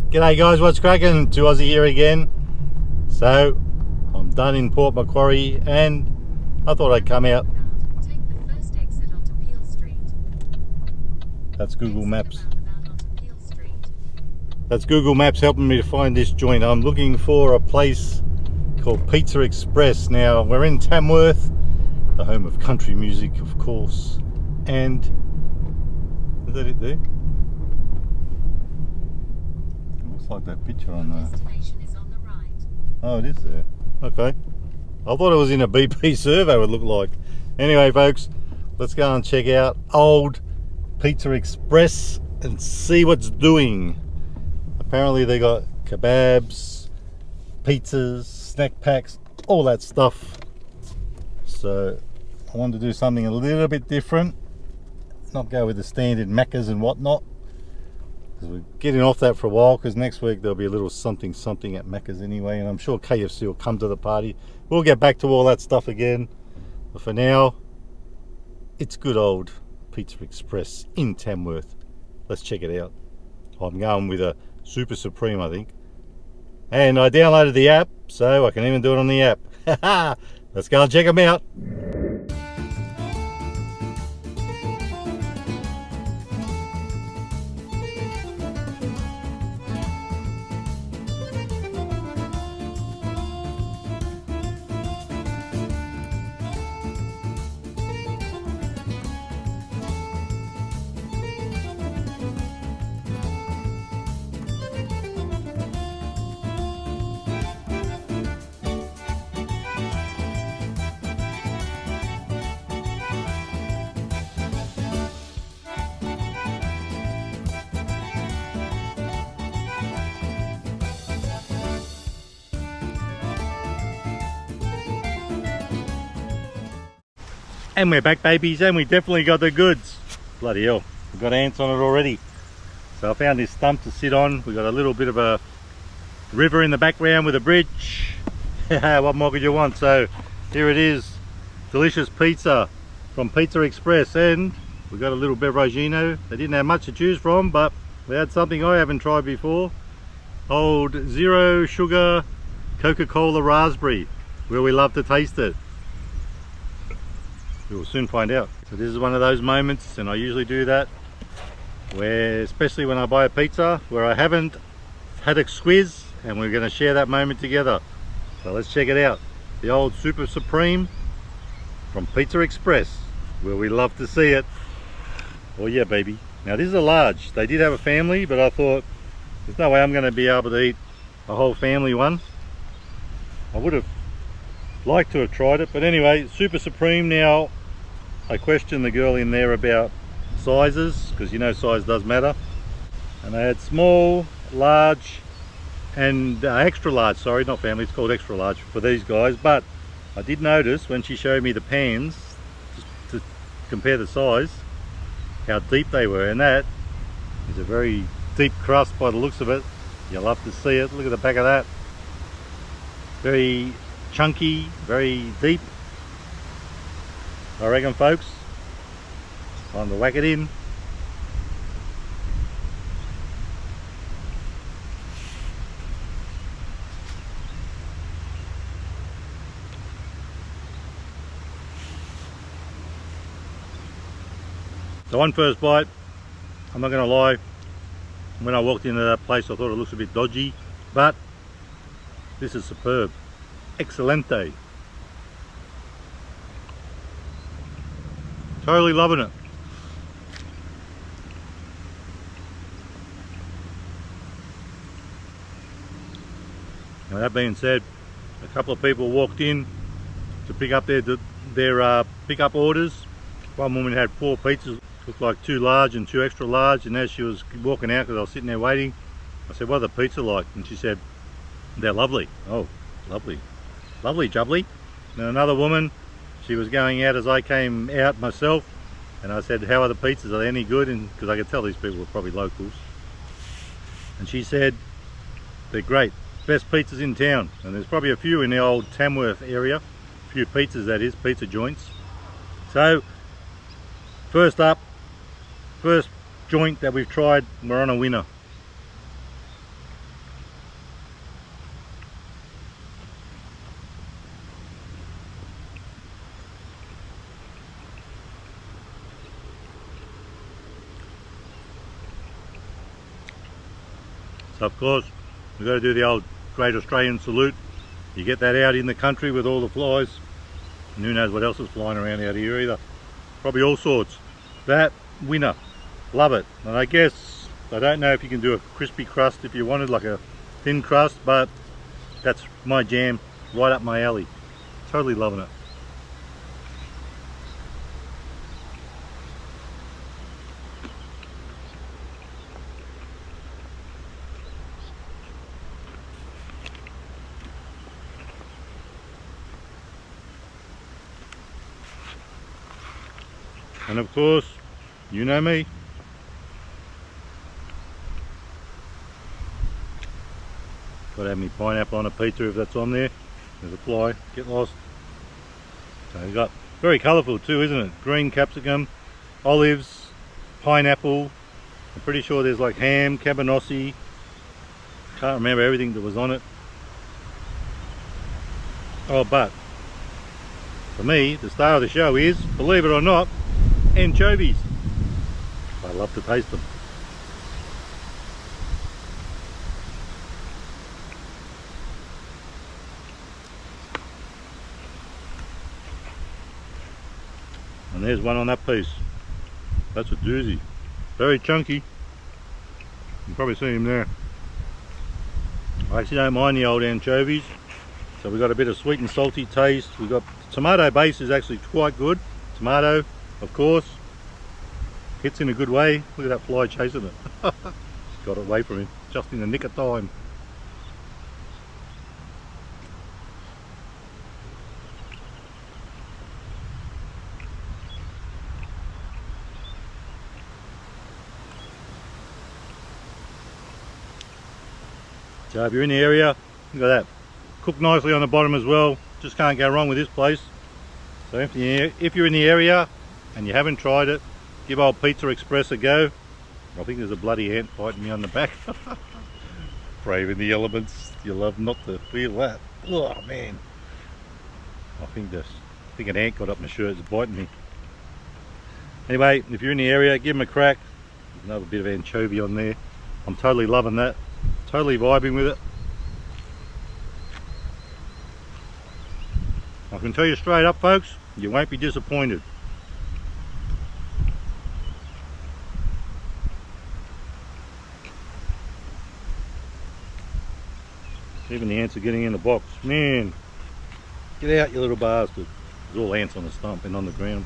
G'day guys, what's cracking? To Aussie here again. So, I'm done in Port Macquarie and I thought I'd come out. Take the first exit onto Peel Street. That's Google Maps. Exit roundabout onto Peel Street. That's Google Maps helping me to find this joint. I'm looking for a place called Pizza Express. Now, we're in Tamworth, the home of country music, of course. And, is that it there? Like that picture on there. Destination is on the right. Oh, it is there. Okay. I thought it was in a BP survey, would look like. Anyway, folks, let's go and check out old Pizza Express and see what's doing. Apparently they got kebabs, pizzas, snack packs, all that stuff. So I wanted to do something a little bit different. Not go with the standard Maccas and whatnot. Because we're getting off that for a while, because next week there'll be a little something at Macca's anyway, and I'm sure KFC will come to the party. We'll get back to all that stuff again, but for now it's good old Pizza Express in Tamworth. Let's check it out. I'm going with a Super Supreme, I think, and I downloaded the app, so I can even do it on the app. Let's go and check them out. And we're back, babies, and we definitely got the goods. Bloody hell, we've got ants on it already. So I found this stump to sit on. We've got a little bit of a river in the background with a bridge. What more could you want? So here it is, delicious pizza from Pizza Express, and we got a little beveragino. They didn't have much to choose from, but we had something I haven't tried before. Old zero sugar Coca-Cola raspberry, where we love to taste it. We will soon find out. So this is one of those moments, and I usually do that, where, especially when I buy a pizza, where I haven't had a squiz, and we're going to share that moment together. So let's check it out. The old Super Supreme from Pizza Express, where we love to see it. Oh yeah, baby. Now this is a large. They did have a family, but I thought, there's no way I'm going to be able to eat a whole family one. I would have liked to have tried it, but anyway, Super Supreme. Now I questioned the girl in there about sizes, because you know size does matter, and they had small, large, and extra large. Sorry, not family, it's called extra large for these guys. But I did notice when she showed me the pans, just to compare the size, how deep they were, and that is a very deep crust by the looks of it. You'll love to see it. Look at the back of that. Very chunky, very deep. I reckon, folks, time to whack it in. So on first bite, I'm not going to lie, when I walked into that place I thought it looks a bit dodgy, but this is superb. Excelente. Totally loving it. Now that being said, a couple of people walked in to pick up their pick-up orders. One woman had 4 pizzas, looked like 2 large and 2 extra large, and as she was walking out, because I was sitting there waiting, I said, what are the pizza like? And she said, they're lovely. Oh, lovely. Lovely jubbly. And another woman, she was going out as I came out myself, and I said, how are the pizzas, are they any good? And because I could tell these people were probably locals, and she said, they're great, best pizzas in town. And there's probably a few in the old Tamworth area, a few pizzas, that is, pizza joints. So first up, first joint that we've tried, we're on a winner. So of course we've got to do the old Great Australian salute. You get that out in the country with all the flies, and who knows what else is flying around out here either. Probably all sorts. That winner, love it. And I guess I don't know if you can do a crispy crust if you wanted, like a thin crust, but that's my jam, right up my alley. Totally loving it. And of course, you know me. Gotta have me pineapple on a pizza if that's on there. There's a fly, get lost. So you've got very colourful too, isn't it? Green capsicum, olives, pineapple. I'm pretty sure there's like ham, cabanossi. Can't remember everything that was on it. Oh, but for me, the star of the show is, believe it or not, anchovies. I love to taste them. And there's one on that piece. That's a doozy. Very chunky. You can probably see him there. I actually don't mind the old anchovies. So we've got a bit of sweet and salty taste. We've got tomato base is actually quite good. Tomato, of course. Hits in a good way. Look at that fly chasing it. Got it away from him just in the nick of time. So if you're in the area, look at that. Cooked nicely on the bottom as well. Just can't go wrong with this place. So if you're in the area and you haven't tried it, give old Pizza Express a go. I think there's a bloody ant biting me on the back. Braving the elements. You love not to feel that. Oh man. I think an ant got up my shirt, it's biting me. Anyway, if you're in the area, give them a crack. There's another bit of anchovy on there. I'm totally loving that. Totally vibing with it. I can tell you straight up, folks, you won't be disappointed. Even the ants are getting in the box. Man, get out, you little bastard. There's all ants on the stump and on the ground.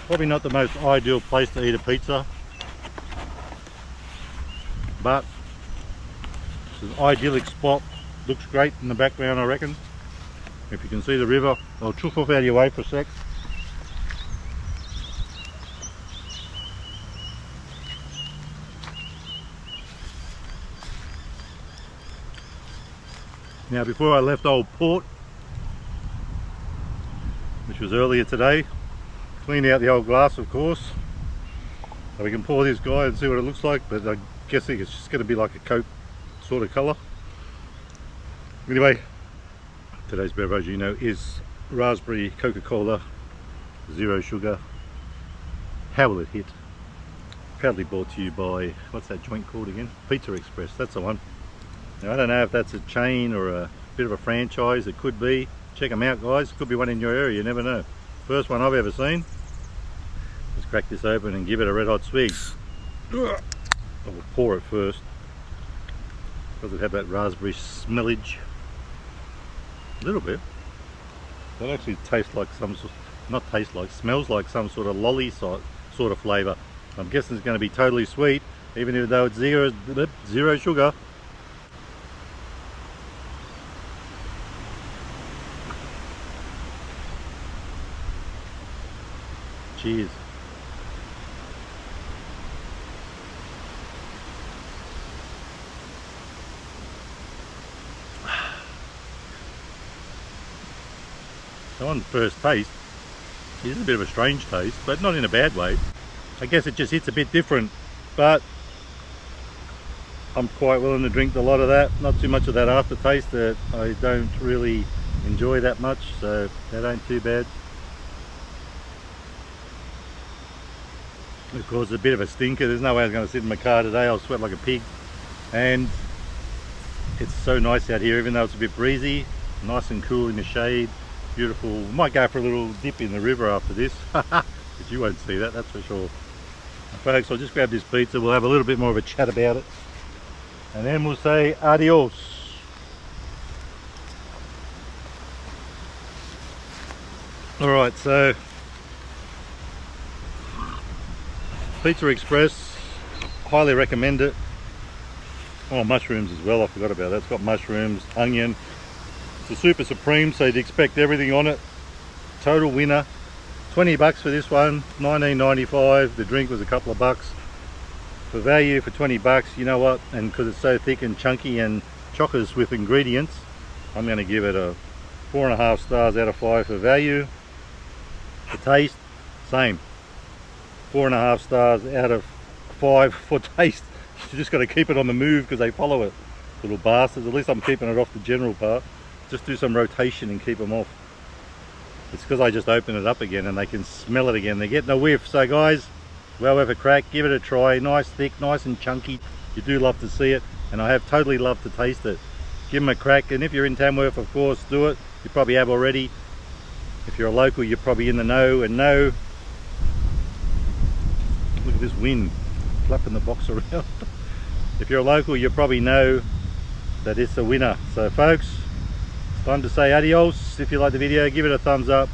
Probably not the most ideal place to eat a pizza, but it's an idyllic spot. Looks great in the background, I reckon. If you can see the river, I'll chuck off out of your way for a sec. Now before I left Old Port, which was earlier today, cleaned out the old glass of course, so we can pour this guy and see what it looks like, but I'm guessing it's just going to be like a Coke sort of colour. Anyway, today's beverage, you know, is raspberry Coca-Cola, 0 sugar. How will it hit? Proudly brought to you by, what's that joint called again? Pizza Express, that's the one. Now I don't know if that's a chain or a bit of a franchise, it could be. Check them out guys, could be one in your area, you never know. First one I've ever seen. Let's crack this open and give it a red hot swig. I will pour it first. Does it have that raspberry smellage? A little bit. That actually tastes like some sort, not tastes like, smells like some sort of lolly sort of flavour. I'm guessing it's going to be totally sweet, even though it's zero sugar. Cheers. So on first taste, it is a bit of a strange taste, but not in a bad way. I guess it just hits a bit different, but I'm quite willing to drink a lot of that. Not too much of that aftertaste that I don't really enjoy that much, so that ain't too bad. Of course, a bit of a stinker. There's no way I was going to sit in my car today. I'll sweat like a pig. And it's so nice out here, even though it's a bit breezy. Nice and cool in the shade. Beautiful. Might go for a little dip in the river after this. But you won't see that, that's for sure. Folks, I'll just grab this pizza. We'll have a little bit more of a chat about it. And then we'll say adios. Alright, so Pizza Express, highly recommend it. Oh, mushrooms as well, I forgot about that. It's got mushrooms, onion. It's a super supreme, so you'd expect everything on it. Total winner. 20 bucks for this one, 19.95. The drink was a couple of bucks. For value, for 20 bucks, you know what? And because it's so thick and chunky and chockers with ingredients, I'm going to give it a 4.5 stars out of 5 for value. The taste, same. 4.5 stars out of 5 for taste. You just got to keep it on the move because they follow it. Little bastards. At least I'm keeping it off the general part. Just do some rotation and keep them off. It's because I just open it up again and they can smell it again. They're getting a whiff. So guys, well worth a crack. Give it a try. Nice, thick, nice and chunky. You do love to see it, and I have totally loved to taste it. Give them a crack, and if you're in Tamworth, of course, do it. You probably have already. If you're a local, you're probably in the know and know. Look at this wind flapping the box around. If you're a local, you probably know that it's a winner. So folks, it's time to say adios. If you like the video, give it a thumbs up.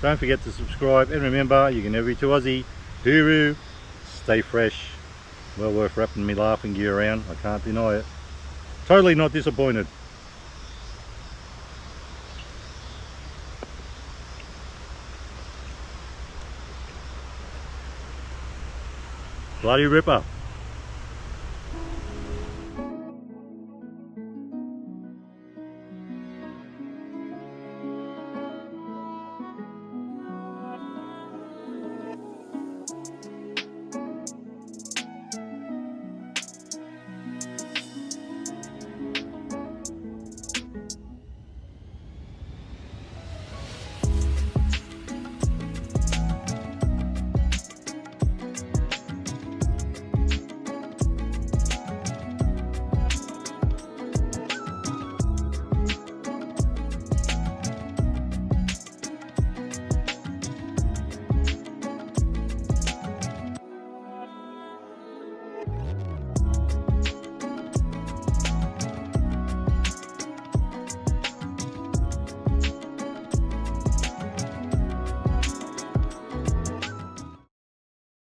Don't forget to subscribe, and remember, you can never be too Aussie. Hooroo, stay fresh. Well worth wrapping me laughing gear around, I can't deny it. Totally not disappointed. Bloody ripper.